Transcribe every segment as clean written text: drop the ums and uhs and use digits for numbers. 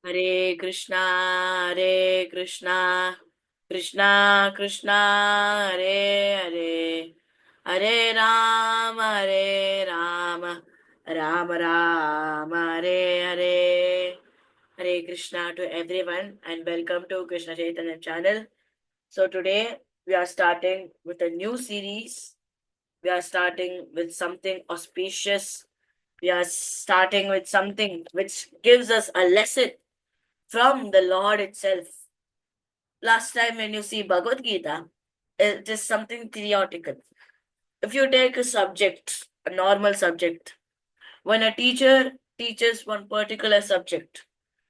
Hare Krishna, Hare Krishna, Krishna Krishna, Hare Hare, Hare Rama, Hare Rama, Rama Rama, Hare Hare. Hare Krishna to everyone and welcome to Krishna Chaitanya channel. So today we are starting with a new series. We are starting with something auspicious. We are starting with something which gives us a lesson from the Lord itself. Last time, when you see Bhagavad Gita, it is something theoretical. If you take a subject, a normal subject, when a teacher teaches one particular subject,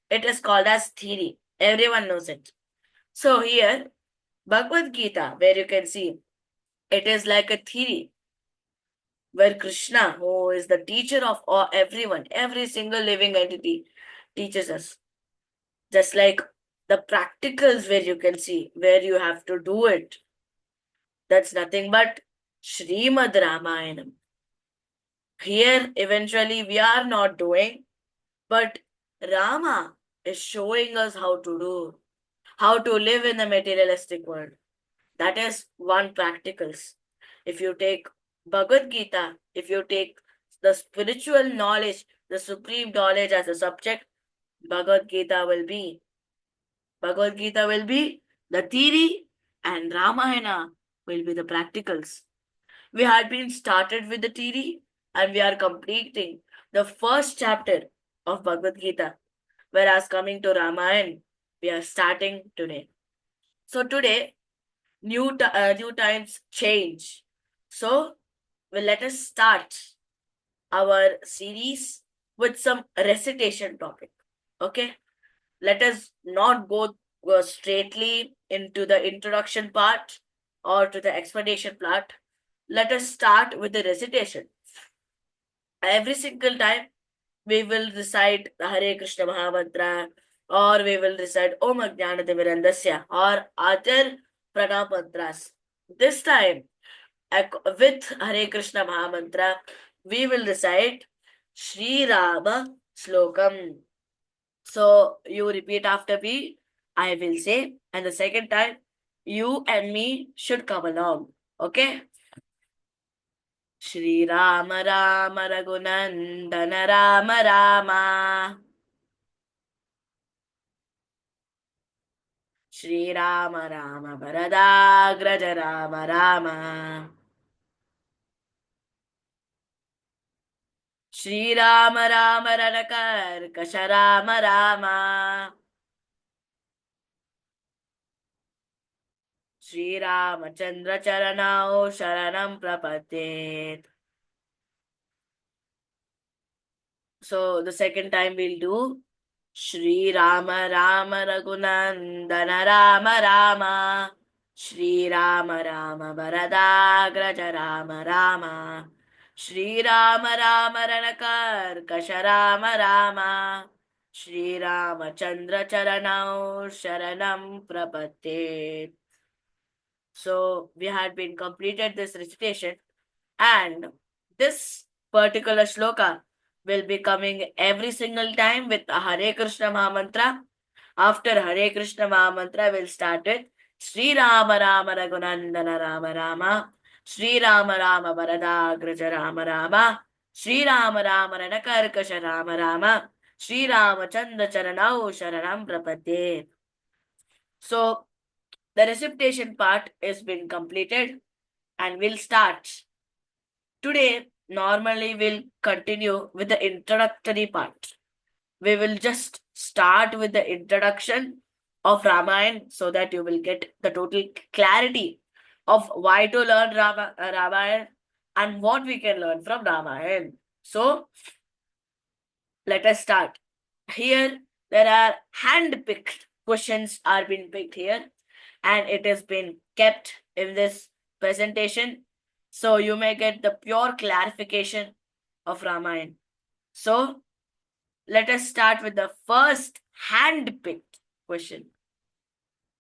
it is called as theory. Everyone knows it. So here, Bhagavad Gita, where you can see, it is like a theory where Krishna, who is the teacher of all, everyone, every single living entity, teaches us. Just like the practicals where you can see where you have to do it. That's nothing but Srimad Ramayanam. Here, eventually, we are not doing, but Rama is showing us how to do, how to live in the materialistic world. That is one practicals. If you take Bhagavad Gita, if you take the spiritual knowledge, the supreme knowledge as a subject, Bhagavad Gita will be Bhagavad Gita will be the theory and Ramayana will be the practicals. We had been started with the theory and we are completing the first chapter of Bhagavad Gita. Whereas coming to Ramayana, we are starting today. So today, new times change. So let us start our series with some recitation topic. Okay? Let us not go straightly into the introduction part or to the explanation part. Let us start with the recitation. Every single time we will recite the Hare Krishna Mahamantra or we will recite Om Ajnanatimirandasya or other pranam mantras. This time, with Hare Krishna Mahamantra, we will recite Sri Rama Slokam. So you repeat after me, I will say, and the second time, you and me should come along. Okay? Shri Rama Rama Raghunandana Rama Rama. Shri Rama Rama Varadagraja Rama Rama. Shri Rama Rama Ranakarkasha Rama Rama. Shri Ramachandra Charanao Sharanam Prapatet. So the second time we'll do Shri Rama Rama Raghunandana Rama Rama. Shri Rama Rama Varadagraja Rama Rama. Shri Rama Rama Ranakarkasha Rama Rama. Shri Ramachandra Charanao Sharanam Prapatte. So we had been completed this recitation and this particular shloka will be coming every single time with a Hare Krishna Mahamantra. After Hare Krishna Mahamantra, we'll start with Sri Rama Rama Raghunandana Rama Rama, Sri Rama Rama Varadagraja Rama Rama, Sri Rama Rama Ranakarkasha Rama Rama, Sri Rama Chandra Charanau Sharanam Prapadye. So the recitation part has been completed and we'll start. Today, normally we'll continue with the introductory part. We will just start with the introduction of Ramayana so that you will get the total clarity of why to learn Ramayana and what we can learn from Ramayana. So, let us start. Here, there are hand-picked questions are being picked here and it has been kept in this presentation so you may get the pure clarification of Ramayana. So, let us start with the first hand-picked question.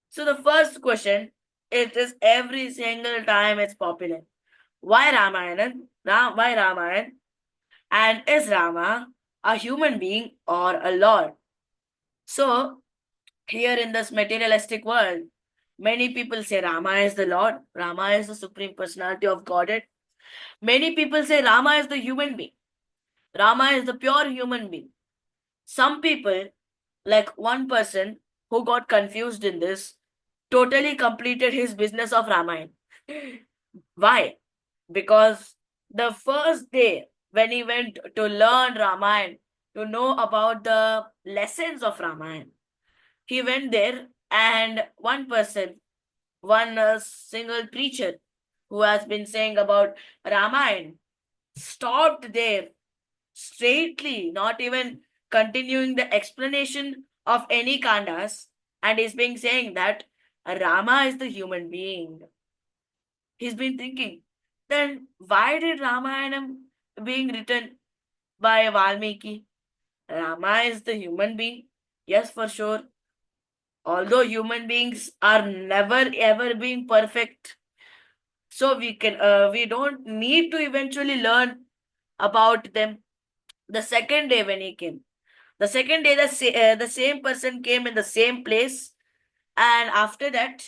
So, the first question, it is every single time it's popular. Why Ramayana? Why Ramayana? And is Rama a human being or a lord? So, here in this materialistic world, many people say Rama is the Lord, Rama is the Supreme Personality of Godhead. Many people say Rama is the human being, Rama is the pure human being. Some people, like one person who got confused in this, totally completed his business of Ramayana. Why? Because the first day when he went to learn Ramayana, to know about the lessons of Ramayana, he went there and one person, one single preacher who has been saying about Ramayana, stopped there straightly, not even continuing the explanation of any kandas, and he's been saying that Rama is the human being. He's been thinking, then why did Ramayana being written by Valmiki? Rama is the human being. Yes, for sure. Although human beings are never ever being perfect, so we don't need to eventually learn about them. The second day when he came, the second day the same person came in the same place, and after that,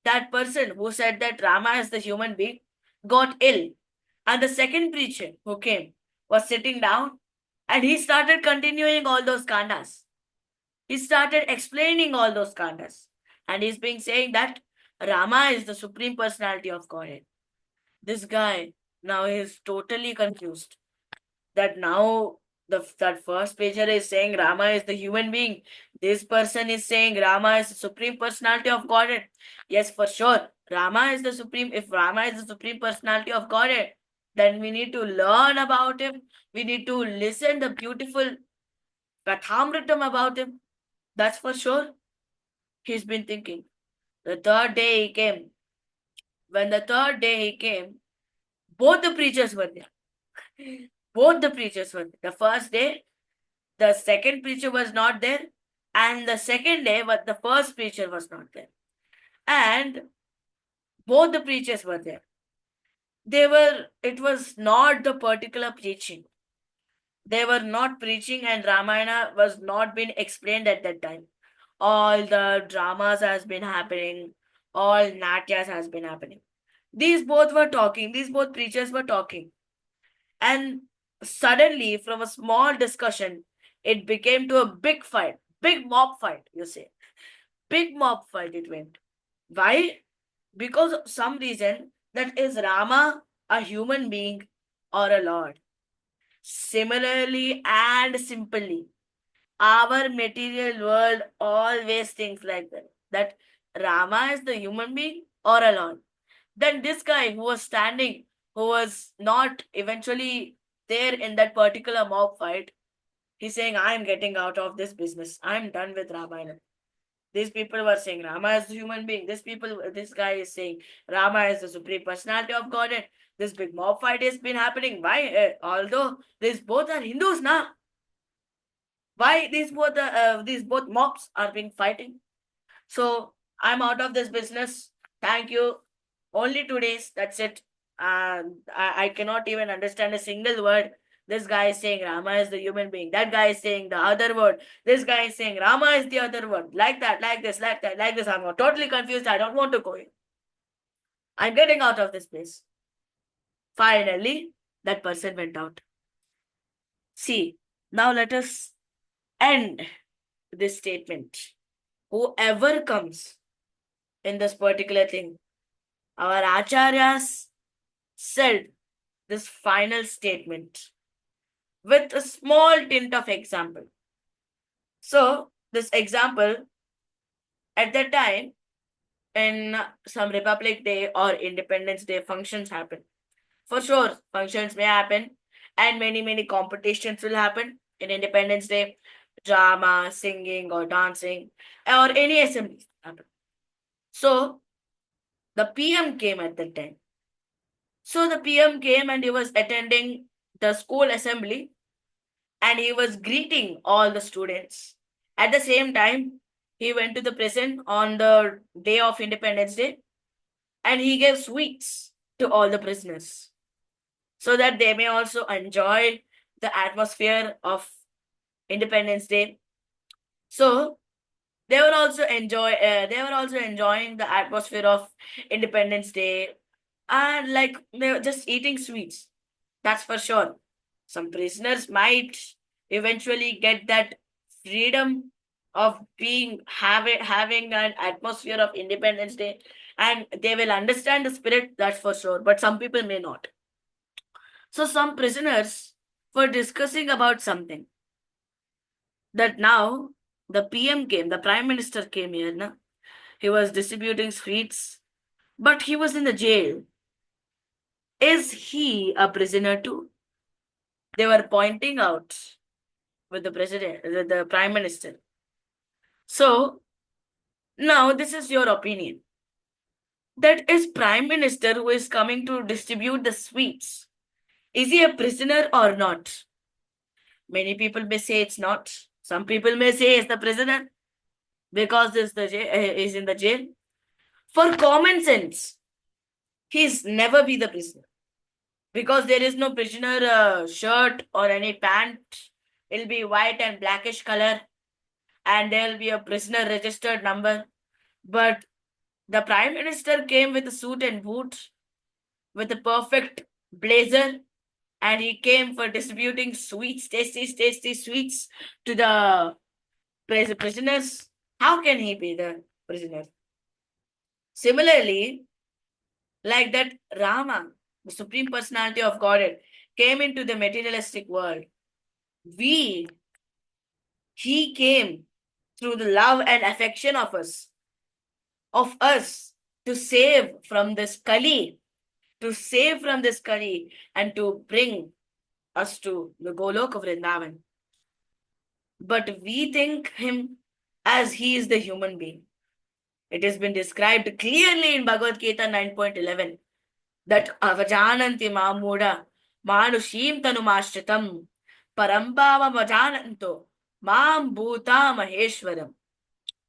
that person who said that Rama is the human being got ill. And the second preacher who came was sitting down and he started continuing all those kandas. He started explaining all those kandas. And he's been saying that Rama is the supreme personality of Godhead. This guy now is totally confused. That now that first pager is saying Rama is the human being. This person is saying Rama is the supreme personality of Godhead. Yes, for sure. Rama is the supreme. If Rama is the supreme personality of Godhead, then we need to learn about him. We need to listen the beautiful Kathamritam about him. That's for sure. He's been thinking. The third day he came. When the third day he came, both the preachers were there. Both the preachers were there. The first day, the second preacher was not there, and the second day, but the first preacher was not there. And both the preachers were there. It was not the particular preaching. They were not preaching, and Ramayana was not being explained at that time. All the dramas has been happening, all natyas has been happening. These both were talking, these both preachers were talking. And suddenly, from a small discussion, it became to a big fight, big mob fight, you say. Big mob fight it went. Why? Because of some reason that is Rama a human being or a lord. Similarly and simply, our material world always thinks like that. That Rama is the human being or a lord. Then this guy who was standing, who was not eventually there in that particular mob fight, he's saying, I'm getting out of this business. I'm done with Ramayana. These people were saying Rama is the human being. This guy is saying Rama is the supreme personality of Godhead. This big mob fight has been happening. Why? Although these both are Hindus now. Why these both mobs are being fighting? So I'm out of this business. Thank you. Only 2 days. That's it. I cannot even understand a single word. This guy is saying Rama is the human being. That guy is saying the other word. This guy is saying Rama is the other word. Like that, like this, like that, like this. I'm totally confused. I don't want to go in. I'm getting out of this place. Finally, that person went out. See, now let us end this statement. Whoever comes in this particular thing, our acharyas said this final statement with a small tint of example. So, this example, at that time, in some Republic Day or Independence Day functions happen. For sure, functions may happen and many competitions will happen in Independence Day, drama, singing or dancing or any assembly happen. So, the PM came at that time. So the PM came and he was attending the school assembly and he was greeting all the students. At the same time, he went to the prison on the day of Independence Day and he gave sweets to all the prisoners so that they may also enjoy the atmosphere of Independence Day. So they were also enjoying the atmosphere of Independence Day, and like they were just eating sweets. That's for sure. Some prisoners might eventually get that freedom of being having an atmosphere of Independence Day, and they will understand the spirit, that's for sure. But some people may not. So some prisoners were discussing about something, that now the PM came, the Prime Minister came here. Na? He was distributing sweets, but he was in the jail. Is he a prisoner too? They were pointing out with the president, the Prime Minister. So now this is your opinion. That is Prime Minister who is coming to distribute the sweets. Is he a prisoner or not? Many people may say it's not. Some people may say it's the prisoner because is in the jail. For common sense, he's never be the prisoner because there is no prisoner shirt or any pant. It'll be white and blackish color, and there'll be a prisoner registered number. But the Prime Minister came with a suit and boots, with a perfect blazer, and he came for distributing sweets, tasty sweets to the prisoners. How can he be the prisoner? Similarly, like that Rama, the Supreme Personality of Godhead, came into the materialistic world. He came through the love and affection of us to save from this Kali, and to bring us to the Golok of Vrindavan. But we think him as he is the human being. It has been described clearly in Bhagavad Gita 9.11 that avajananti mamuda manushim tanumashritam parambhava vajananto mam bhuta maheshwaram.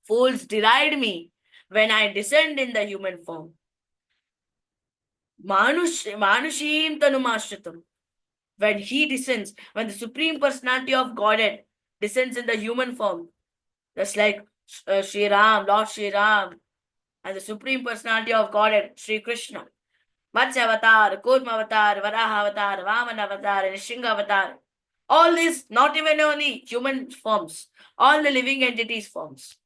Fools deride me when I descend in the human form. Manushim tanumashritam. When he descends, when the Supreme Personality of Godhead descends in the human form, just like Sri Ram, Lord Sri Ram, and the Supreme Personality of Godhead, Sri Krishna, Matsya Avatar, Kurma Avatar, Varaha Avatar, Vamana Avatar, and Shinga Avatar. All these, not even only human forms, all the living entities forms.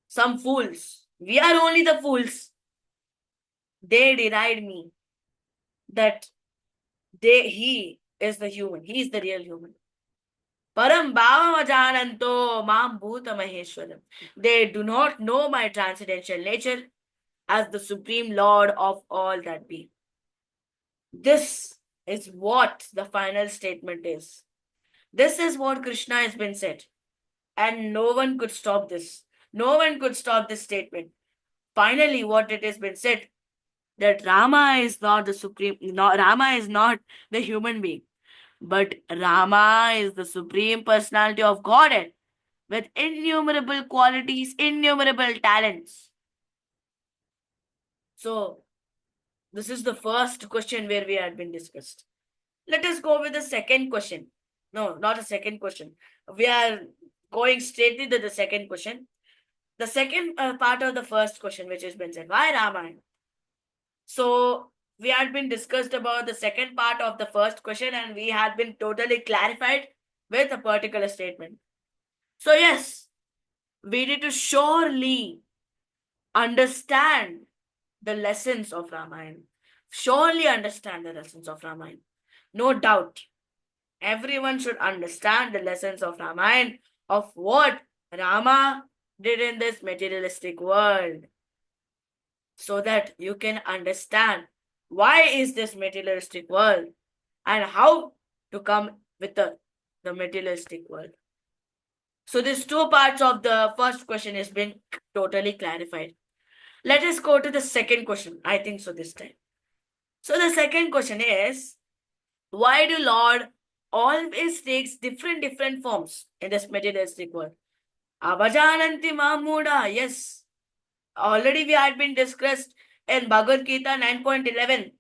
Some fools, we are only the fools. They deride me that he is the human, he is the real human. Param bhavajananto mam bhuta maheshwaram. They do not know my transcendental nature as the supreme lord of all that be. This is what the final statement is. This is what Krishna has been said. And no one could stop this. No one could stop this statement. Finally, what it has been said, that Rama is not the supreme, Rama is not the human being, but Rama is the Supreme Personality of Godhead with innumerable qualities, innumerable talents. So, this is the first question where we had been discussed. Let us go with the second question. No, not a second question. We are going straight into the second question. The second part of the first question, which has been said, why Ramayana? So, we had been discussed about the second part of the first question, and we had been totally clarified with a particular statement. So, yes, we need to surely understand the lessons of Ramayana. Surely understand the lessons of Ramayana. No doubt. Everyone should understand the lessons of Ramayana, of what Rama did in this materialistic world, so that you can understand why is this materialistic world and how to come with the materialistic world. So these two parts of the first question has been totally clarified. Let us go to the second question. I think so this time. So the second question is, why do Lord always takes different forms in this materialistic world? Avajananti Mamuda, yes. Already we had been discussed in Bhagavad Gita 9.11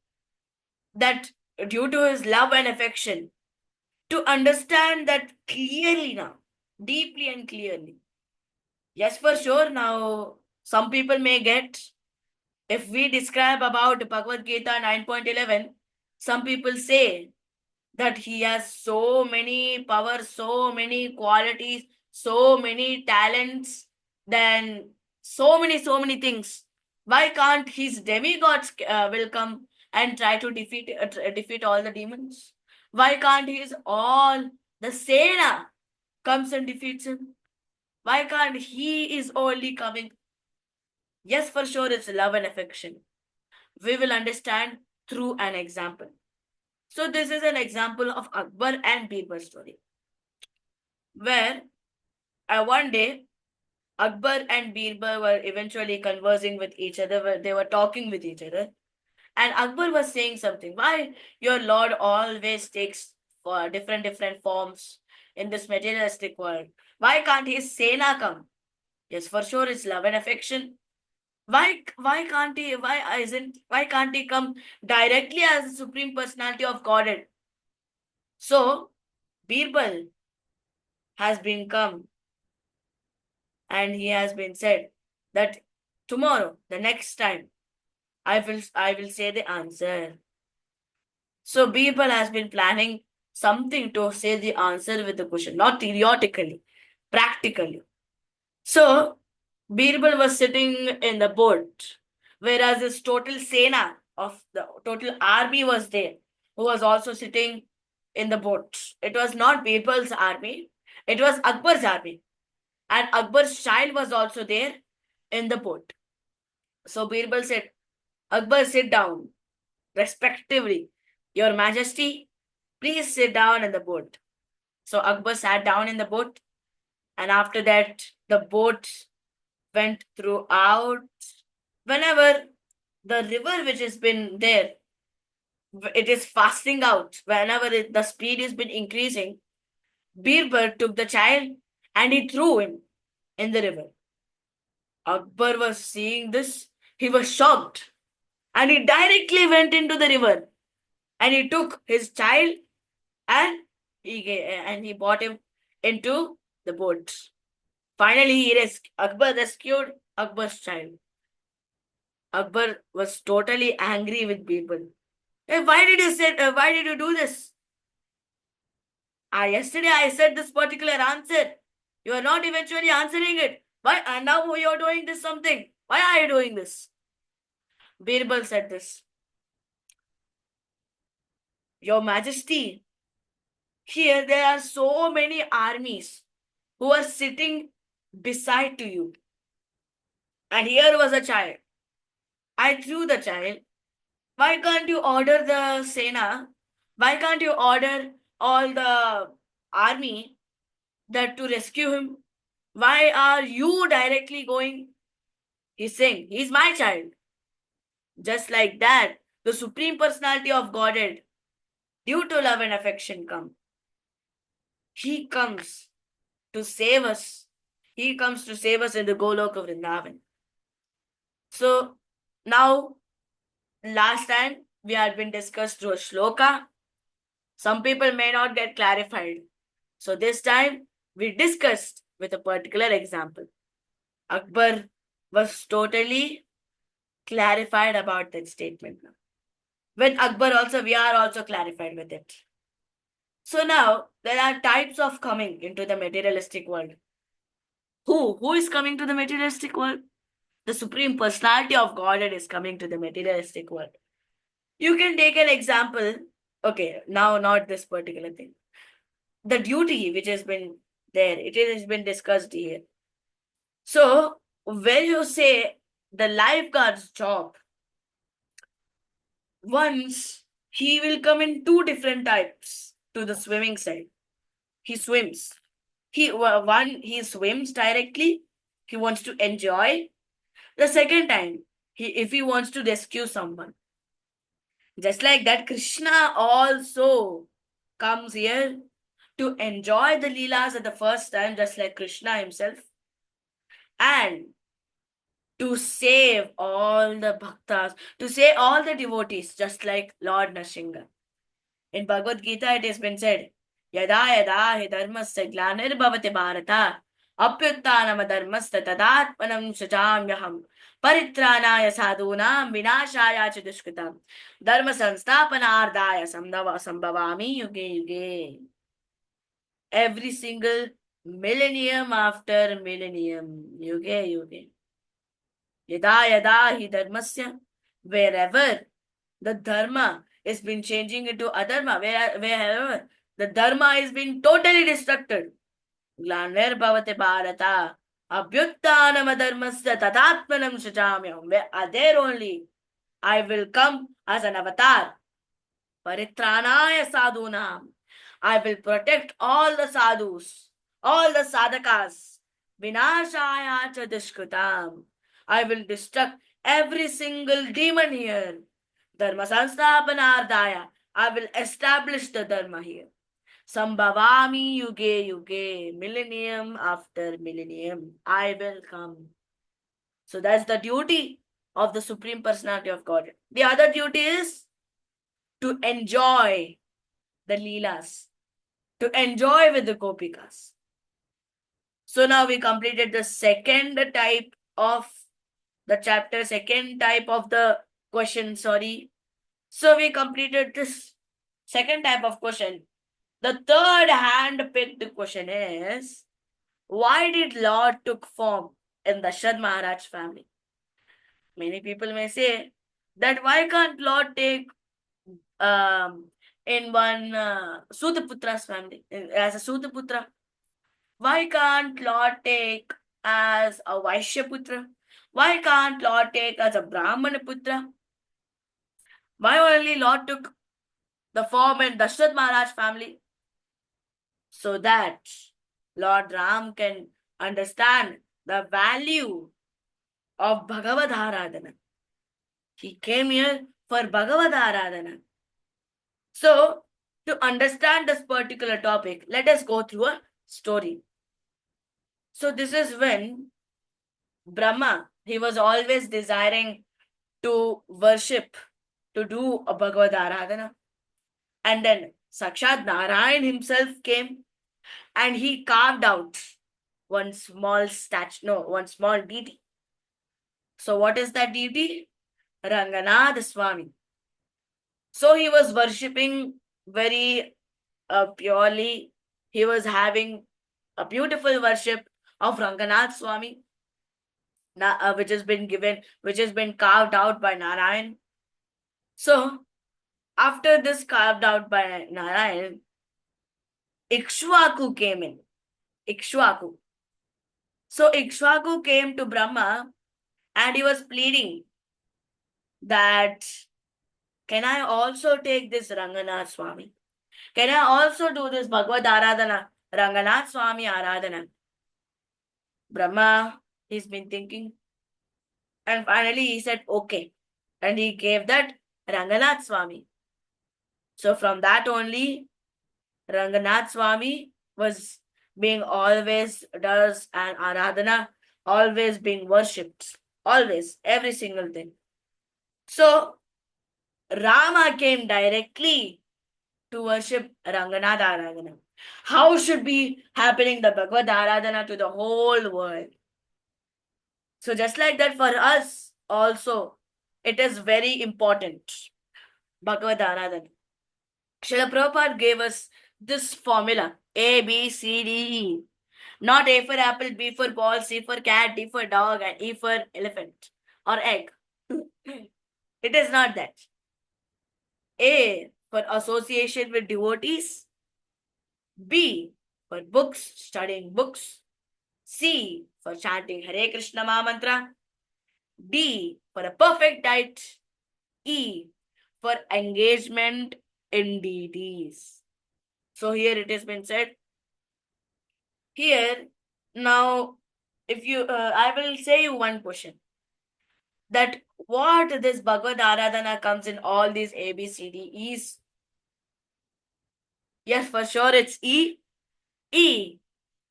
that due to his love and affection, to understand that clearly now, deeply and clearly. Yes, for sure. Now, some people may get, if we describe about Bhagavad Gita 9.11, some people say that he has so many powers, so many qualities, so many talents, then so many things. Why can't his demigods will come and try to defeat all the demons? Why can't his all the Sena comes and defeats him? Why can't he is only coming? Yes, for sure, it's love and affection. We will understand through an example. So this is an example of Akbar and Birbal story, where one day Akbar and Birbal were eventually conversing with each other, where they were talking with each other, and Akbar was saying something. Why your lord always takes for different forms in this materialistic world? Why can't his Sena come? Yes, for sure, it's love and affection. Why can't he? Why can't he come directly as the supreme personality of Godhead? So Birbal has been come and he has been said that tomorrow, the next time, I will say the answer. So Birbal has been planning something to say the answer with the question, not theoretically, practically. So Birbal was sitting in the boat, whereas his total Sena of the total army was there, who was also sitting in the boat. It was not Birbal's army, it was Akbar's army. And Akbar's child was also there in the boat. So Birbal said, Akbar, sit down, respectively. Your Majesty, please sit down in the boat. So Akbar sat down in the boat, and after that, the boat went throughout. Whenever the river which has been there, it is fasting out. Whenever the speed has been increasing, Birbal took the child and he threw him in the river. Akbar was seeing this. He was shocked and he directly went into the river and he took his child and he brought him into the boat. Finally, Akbar rescued Akbar's child. Akbar was totally angry with people. Hey, why did you do this? Yesterday I said this particular answer. You are not eventually answering it. Why? And now you are doing this something. Why are you doing this? Birbal said this. Your Majesty, here there are so many armies who are sitting beside to you. And here was a child. I threw the child. Why can't you order the Sena? Why can't you order all the army that to rescue him? Why are you directly going? He's saying, he's my child. Just like that, the Supreme Personality of Godhead, due to love and affection, come. He comes to save us. He comes to save us in the Golok of Vrindavan. So now, last time we had been discussed through a shloka. Some people may not get clarified. So this time we discussed with a particular example. Akbar was totally clarified about that statement. With Akbar also, we are also clarified with it. So now there are types of coming into the materialistic world. Who is coming to the materialistic world? The Supreme Personality of Godhead is coming to the materialistic world. You can take an example. Okay, now not this particular thing. The duty which has been there, it has been discussed here. So when you say the lifeguard's job, once he will come in two different types to the swimming side. He swims. He swims directly. He wants to enjoy. The second time, if he wants to rescue someone. Just like that, Krishna also comes here to enjoy the Leelas at the first time, just like Krishna himself, and to save all the bhaktas, to save all the devotees, just like Lord Nrsimha. In Bhagavad Gita, it has been said, यदा यदा हि धर्मस्य ग्लानिर्भवति भारत अभ्युत्थानमधर्मस्य तदात्मनं सृजाम्यहम् परित्राणाय साधूनां विनाशाय च दुष्कृतां धर्म संस्थापनार्थाय संभवामि युगे युगे. Every single millennium after millennium, yuge yuge. Yada yada hi dharmasya, wherever the dharma is been changing into adharma, wherever the dharma is been totally destructed. Glanir bhavate bharata, abhyuttanam adharmasya tadatmanam shajamyam. Where are there only I will come as an avatar. Paritranaya sadhunam. I will protect all the sadhus, all the sadhakas. Vinashaya cha dushkritam. I will destruct every single demon here. Dharma sansthapanardaya. I will establish the dharma here. Sambhavami yuge yuge. Millennium after millennium. I will come. So that's the duty of the Supreme Personality of God. The other duty is to enjoy the Leelas, to enjoy with the Gopikas. So now we completed the second type of the chapter, second type of the question, sorry. So we completed this second type of question. The third hand-picked question is, why did Lord took form in the Dasharatha Maharaj family? Many people may say that why can't Lord take in one Sutaputra's family, as a Sutaputra? Why can't Lord take as a Vaishyaputra? Why can't Lord take as a Brahmana Putra? Why only Lord took the form in Dasharatha Maharaj family? So that Lord Ram can understand the value of Bhagavad Aradhana. He came here for Bhagavad Aradhana. So, to understand this particular topic, let us go through a story. So, this is when Brahma, he was always desiring to worship, to do a Bhagavad Aradhana. And then Sakshat Narayan himself came and he carved out one small deity. So, what is that deity? Ranganath Swami. So, he was worshipping very purely. He was having a beautiful worship of Ranganath Swami, which has been carved out by Narayan. So, after this carved out by Narayan, Ikshvaku came in. Ikshvaku. So, Ikshvaku came to Brahma and he was pleading that, can I also take this Ranganath Swami? Can I also do this Bhagavad Aradhana, Ranganath Swami Aradhana? Brahma, he's been thinking. And finally he said, okay. And he gave that Ranganath Swami. So from that only, Ranganath Swami was being always does an Aradhana, always being worshipped. Always, every single thing. So Rama came directly to worship Ranganath Aradhana. How should be happening the Bhagavad Aradhana to the whole world? So just like that for us also, it is very important. Bhagavad Aradhana. Srila Prabhupada gave us this formula. A, B, C, D, E. Not A for apple, B for ball, C for cat, D for dog, and E for elephant or egg. It is not that. A for association with devotees. B for books, studying books. C for chanting Hare Krishna Mahamantra. D for a perfect diet. E for engagement in deities. So here it has been said. Here now, if you, I will say you one question. That what this Bhagavad Aradhana comes in all these A, B, C, D, E's. Yes, for sure it's E. E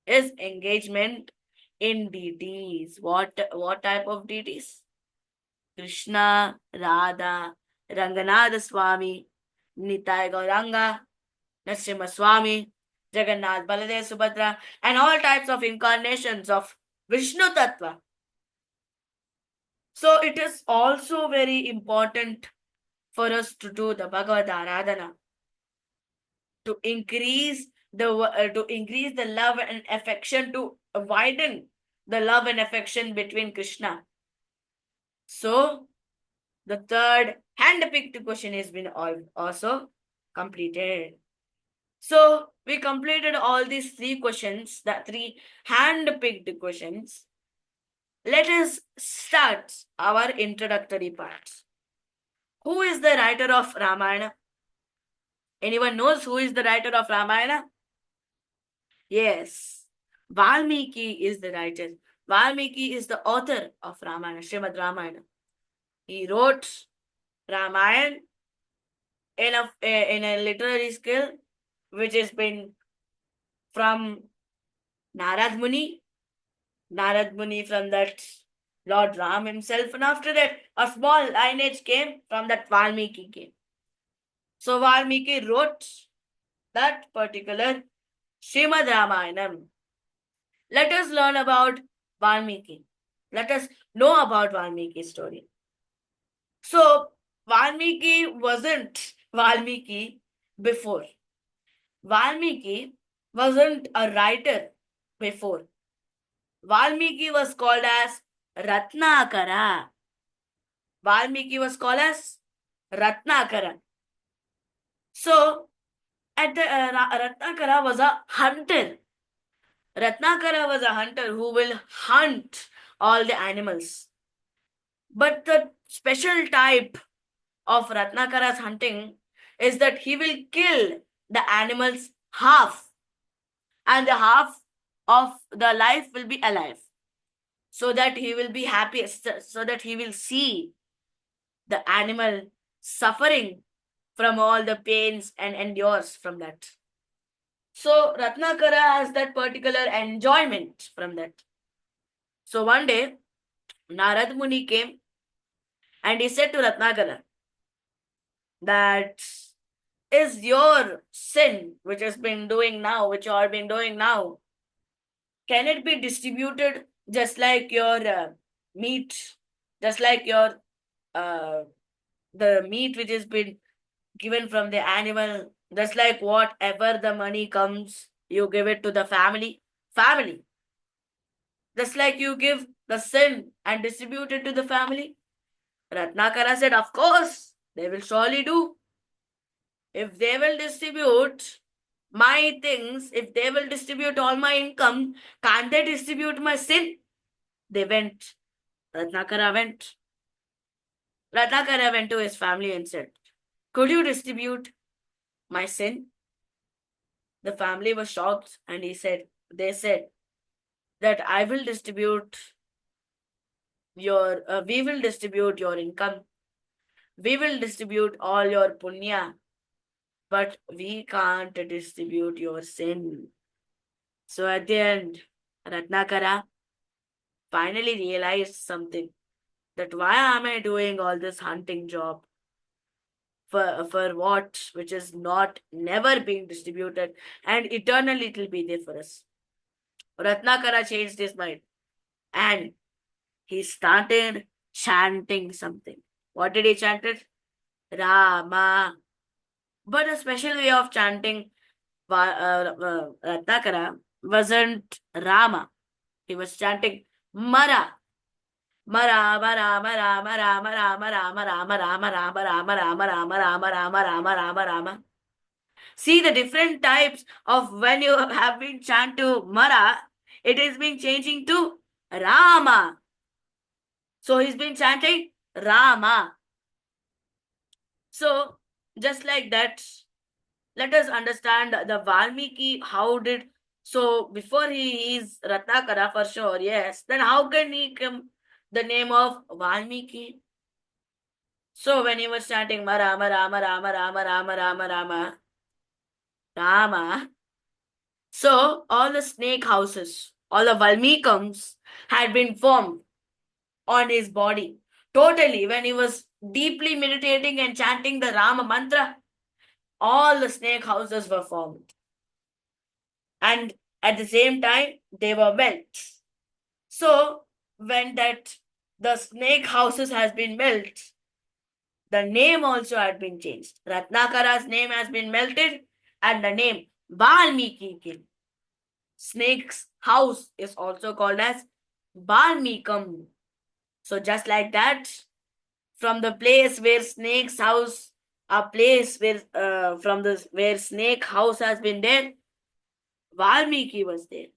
is engagement in deities. What type of deities? Krishna, Radha, Ranganatha Swami, Nitai Gauranga, Narasimha Swami. Jagannath, Baladev, Subhadra, and all types of incarnations of Vishnu Tattva. So it is also very important for us to do the Bhagavad Aradhana to increase the love and affection, to widen the love and affection between Krishna. So the third hand-picked question has been also completed. So we completed all these three questions, the three hand-picked questions. Let us start our introductory parts. Who is the writer of Ramayana? Anyone knows who is the writer of Ramayana? Yes, Valmiki is the writer. Valmiki is the author of Ramayana, Srimad Ramayana. He wrote Ramayana in a literary skill which has been from Narad Muni. Narad Muni from that Lord Ram himself, and after that a small lineage came from that Valmiki came. So Valmiki wrote that particular Srimad Ramayanam. Let us learn about Valmiki. Let us know about Valmiki's story. So Valmiki wasn't Valmiki before. Valmiki wasn't a writer before. Valmiki was called as Ratnakara. Valmiki was called as Ratnakara. So, at the Ratnakara was a hunter. Ratnakara was a hunter who will hunt all the animals. But the special type of Ratnakara's hunting is that he will kill the animals half, and the half of the life will be alive, so that he will be happy, so that he will see the animal suffering from all the pains and endures from that. So Ratnakara has that particular enjoyment from that. So one day, Narad Muni came and he said to Ratnakara that is your sin which has been doing now, which you are been doing now, can it be distributed just like your meat, just like your the meat which has been given from the animal, just like whatever the money comes, you give it to the family, just like you give the sin and distribute it to the family? Ratnakara said, of course, they will surely do. If they will distribute my things, if they will distribute all my income, can't they distribute my sin? They went. Ratnakara went. Ratnakara went to his family and said, could you distribute my sin? The family was shocked and they said that we will distribute your income. We will distribute all your punya, but we can't distribute your sin. So at the end, Ratnakara finally realized something, that why am I doing all this hunting job? For what which is not never being distributed, and eternally it will be there for us. Ratnakara changed his mind and he started chanting something. What did he chant? Rama. But a special way of chanting Ratnakara wasn't Rama. He was chanting Mara. Mara, Mara, Mara, Mara, Mara, Mara, Mara, Mara, Mara, Mara, Mara, Mara, Mara, Mara, Mara, Mara, Mara. See the different types of when you have been chant to Mara, it is being changing to Rama. So he's been chanting Rama. So just like that, let us understand the Valmiki. How did, so before he is Ratnakara for sure, yes. Then how can he come the name of Valmiki? So when he was chanting Rama, Rama, Rama, Rama, Rama, Rama, Rama, Rama, so all the snake houses, all the Valmikams had been formed on his body. Totally, when he was deeply meditating and chanting the Rama mantra, all the snake houses were formed. and at the same time they were built. So when that the snake houses has been built, the name also had been changed. Ratnakara's name has been melted and the name Valmiki King. Snake's house is also called as Valmikam. So just like that, from the place where snake's house, a place where from the where snake house has been there, Valmiki was there.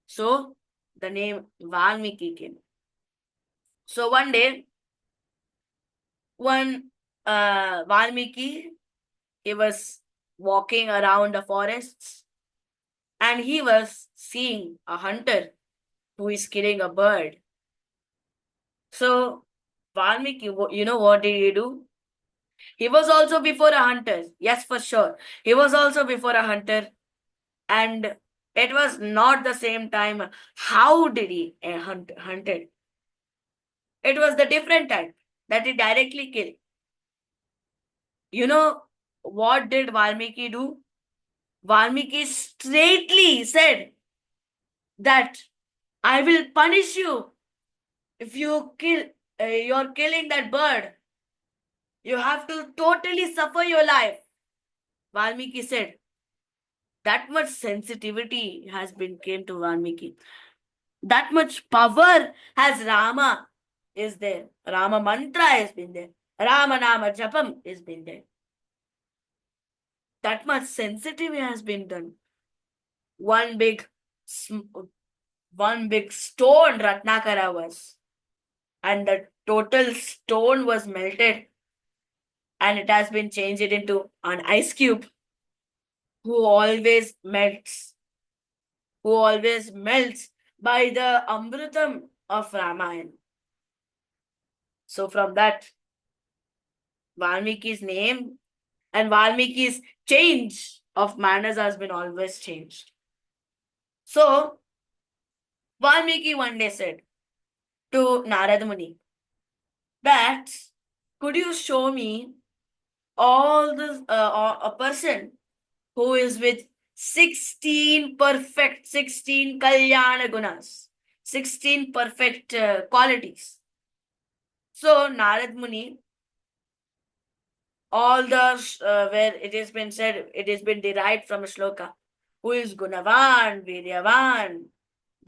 So the name Valmiki came. So one day, one Valmiki, he was walking around the forests and he was seeing a hunter who is killing a bird. So Valmiki, you know what did he do? He was also before a hunter. Yes, for sure. He was also before a hunter. And it was not the same time. How did he hunted? It was the different time that he directly killed. You know what did Valmiki do? Valmiki straightly said that I will punish you if you kill. You're killing that bird. You have to totally suffer your life. Valmiki said that much sensitivity has been came to Valmiki. That much power has Rama is there. Rama mantra has been there. Rama Nama Japam has been there. That much sensitivity has been done. One big, one big stone Ratnakara was, and the total stone was melted, and it has been changed into an ice cube, who always melts, who always melts by the Amrutam of Ramayana. So from that, Valmiki's name and Valmiki's change of manners has been always changed. So Valmiki one day said to Narad Muni that could you show me all the a person who is with 16 perfect 16 kalyana gunas, 16 perfect qualities. So Narad Muni, all the where it has been said, it has been derived from a shloka, who is gunavan, viryavan,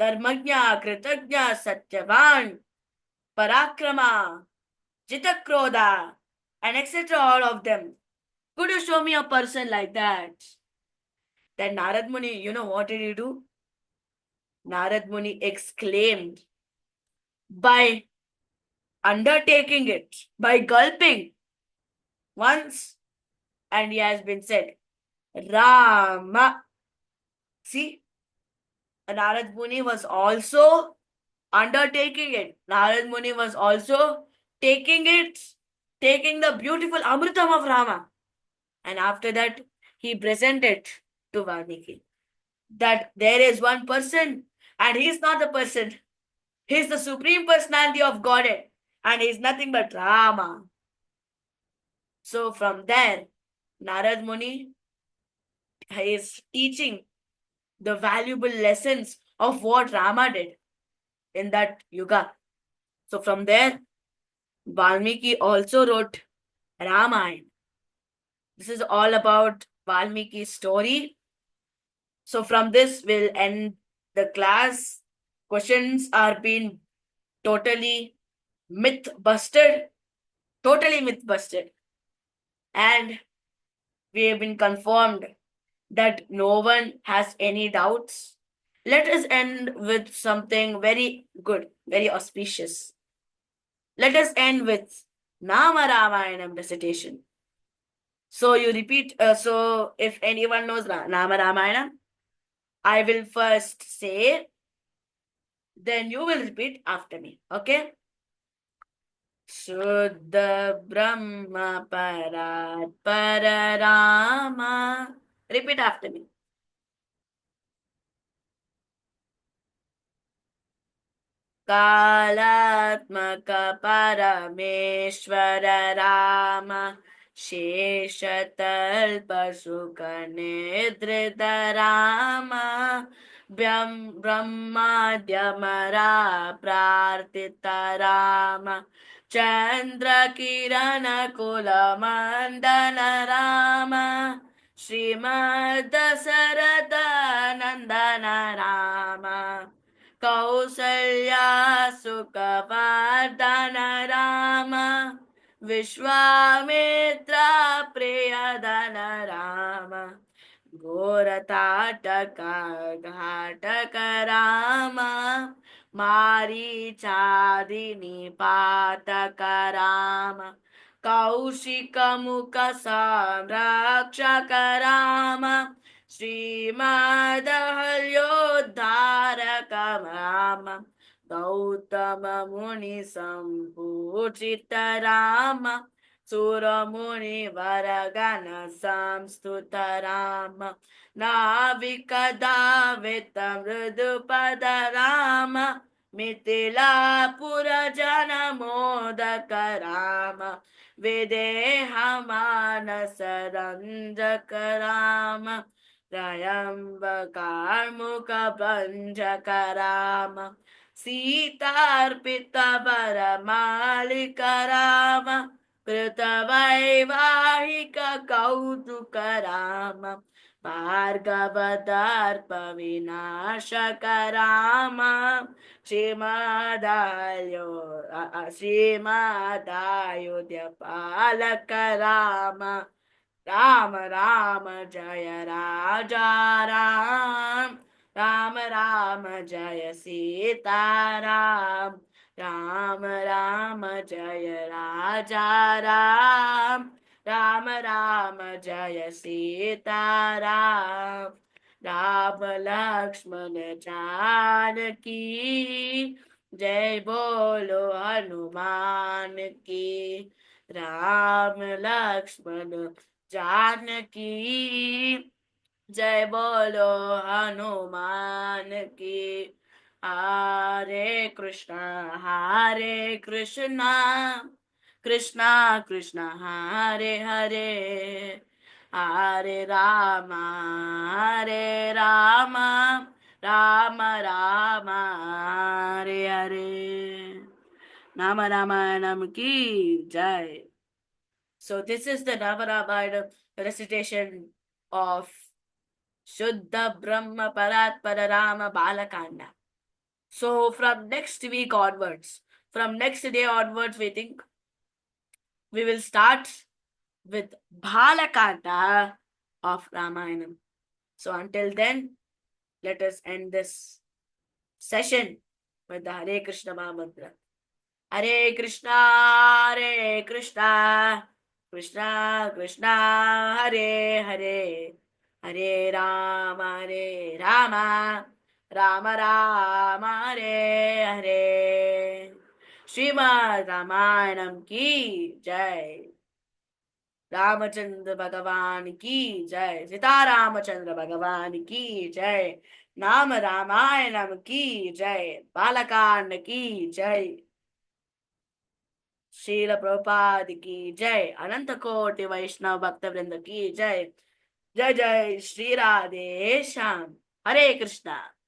dharmagya, kritagya, satyavan, parakrama, jitakroda, and etc. All of them. Could you show me a person like that? Then Narad Muni, you know what did he do? Narad Muni exclaimed by undertaking it, by gulping once, and he has been said, Rama. See, Narad Muni was also undertaking it. Narad Muni was also taking it, taking the beautiful Amritam of Rama. And after that, he presented to Valmiki that there is one person and he is not the person. He is the supreme personality of Godhead and he is nothing but Rama. So from there, Narad Muni is teaching the valuable lessons of what Rama did in that yuga. So from there, Valmiki also wrote Ramayana. This is all about Valmiki's story. So from this, we'll end the class. Questions are being totally myth busted, totally myth busted. And we have been confirmed that no one has any doubts. Let us end with something very good, very auspicious. Let us end with Nama Ramayanam recitation. So you repeat, so if anyone knows Nama Ramayana, I will first say, then you will repeat after me. Okay? Shuddha Brahma Parat Pararama. Repeat after me. Kalatmaka Parameshwara Rama शेषतल्पसुखनिद्रित Ram ब्रह्माद्यमरा प्रार्थित Ram चन्द्रकिरणकुलमण्डन Ram श्रीमद्दशरथनन्दन Ram Kausalya सुखवर्धन Ram Vishwamitra प्रियधन Ram घोरताटक घाटक राम मारीचादिनि पातक राम कौशिकमुख संरक्षक राम श्रीमदहल्योद्धारक राम गौतम मुनि संपूजित राम सुरमुनि वरगण संस्तुत राम नाविकदावित मृदुपद राम मिथिलापुर जन मोदक राम विदेह मानस रंजक राम त्रयंबकार्मुक भंजक राम सीतार्पित वर मालिक राम कृतवैवाहिक कौतुक राम भार्गवदर्प विनाशक राम श्रीमदायोध्य पालक राम राम राम जय राजा राम राम राम जय सीताराम राम राम जय राजा राम राम राम जय सीताराम राम लक्ष्मण जानकी जय बोलो हनुमान की राम लक्ष्मण जानकी जय बोलो हनुमान की हरे कृष्णा कृष्णा कृष्णा हरे हरे हरे राम राम राम हरे हरे नाम रामायणम की जय. So this is the Navaramayana recitation of Shuddha Brahma Paratpara Rama Balakanda. So from next week onwards, from next day onwards, we think we will start with Balakanda of Ramayana. So until then, let us end this session with the Hare Krishna Mahamantra. Hare Krishna, Krishna Krishna, Hare Hare, Hare Rama, Rama Rama, Hare Hare. Srimad Ramayanam की जय. रामचंद्र भगवान की जय. सीता रामचंद्र भगवान की जय. नाम रामायणम की जय. बालकांड की जय. श्रील प्रभुपाद की जय. अनंत कोटि वैष्णव भक्त वृंद की जय. जय जय श्री राधे श्याम. हरे कृष्णा.